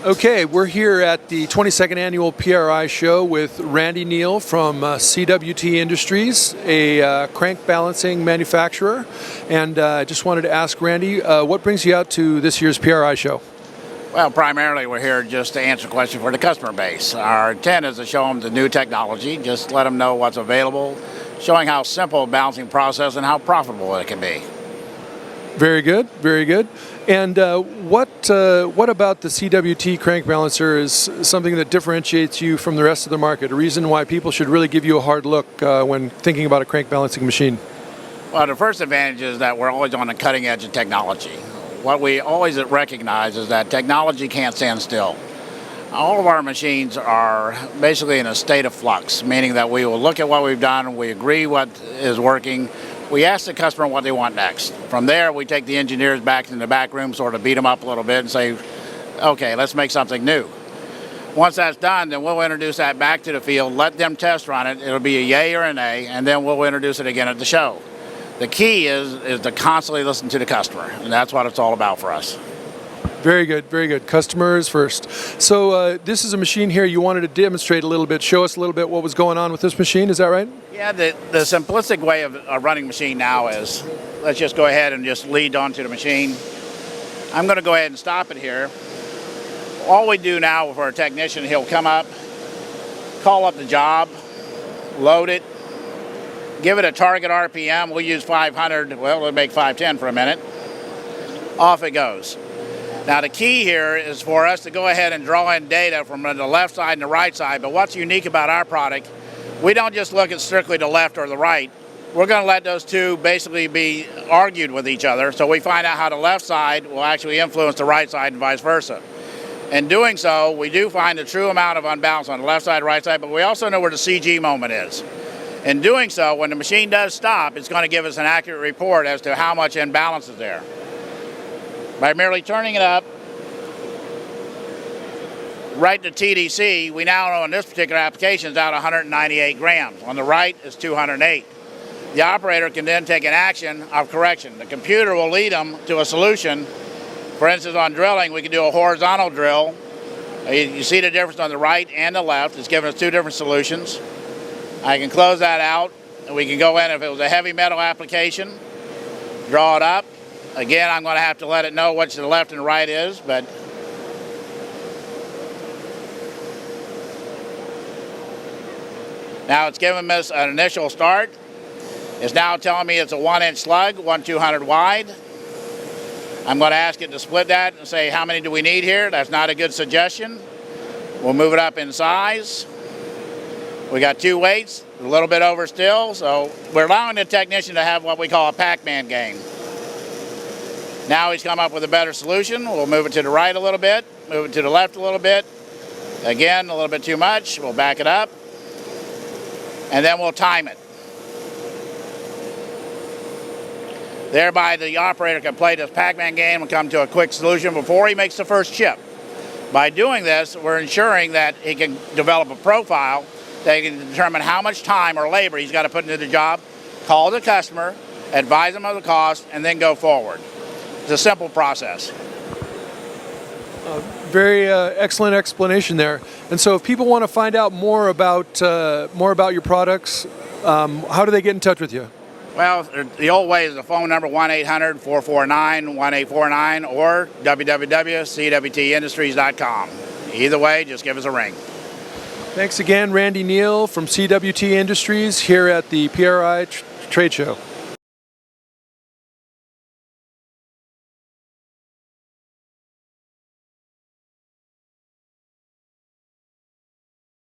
Okay, we're here at the 22nd Annual PRI Show with Randy Neal from CWT Industries, a crank balancing manufacturer. And I just wanted to ask Randy, what brings you out to this year's PRI Show? Well, primarily we're here just to answer questions for the customer base. Our intent is to show them the new technology, just let them know what's available, showing how simple a balancing process and how profitable it can be. Very good, very good. And what about the CWT crank balancer is something that differentiates you from the rest of the market? A reason why people should really give you a hard look when thinking about a crank balancing machine? Well, the first advantage is that we're always on the cutting edge of technology. What we always recognize is that technology can't stand still. All of our machines are basically in a state of flux, meaning that we will look at what we've done, we agree what is working, we ask the customer what they want next. From there, we take the engineers back in the back room, sort of beat them up a little bit and say, okay, let's make something new. Once that's done, then we'll introduce that back to the field, let them test run it. It'll be a yay or a nay, and then we'll introduce it again at the show. The key is to constantly listen to the customer, and that's what it's all about for us. Very good, very good. Customers first. So this is a machine here you wanted to demonstrate a little bit, show us a little bit what was going on with this machine, is that right? Yeah, the simplistic way of running machine now is, let's just go ahead and just lead onto the machine. I'm going to go ahead and stop it here. All we do now for a technician, he'll come up, call up the job, load it, give it a target RPM. We'll use 500, well, we'll make 510 for a minute. Off it goes. Now the key here is for us to go ahead and draw in data from the left side and the right side, but what's unique about our product, we don't just look at strictly the left or the right. We're going to let those two basically be argued with each other, so we find out how the left side will actually influence the right side and vice versa. In doing so, we do find the true amount of unbalance on the left side, right side, but we also know where the CG moment is. In doing so, when the machine does stop, it's going to give us an accurate report as to how much imbalance is there. By merely turning it up, right to TDC, we now know in this particular application it's out 198 grams. On the right is 208. The operator can then take an action of correction. The computer will lead them to a solution. For instance, on drilling, we can do a horizontal drill. You see the difference on the right and the left. It's giving us two different solutions. I can close that out, and we can go in if it was a heavy metal application, draw it up. Again, I'm going to have to let it know which the left and right is, but now it's giving us an initial start. It's now telling me it's a 1-inch slug, 1/200 wide. I'm going to ask it to split that and say, how many do we need here? That's not a good suggestion. We'll move it up in size. We got two weights, a little bit over still, so we're allowing the technician to have what we call a Pac-Man game. Now he's come up with a better solution. We'll move it to the right a little bit, move it to the left a little bit. Again, a little bit too much. We'll back it up, and then we'll time it. Thereby, the operator can play this Pac-Man game and come to a quick solution before he makes the first chip. By doing this, we're ensuring that he can develop a profile that he can determine how much time or labor he's got to put into the job, call the customer, advise them of the cost, and then go forward. It's a simple process. Very excellent explanation there. And so if people want to find out more about your products, how do they get in touch with you? Well, the old way is the phone number 1-800-449-1849 or www.cwtindustries.com. Either way, just give us a ring. Thanks again, Randy Neal from CWT Industries here at the PRI Trade Show.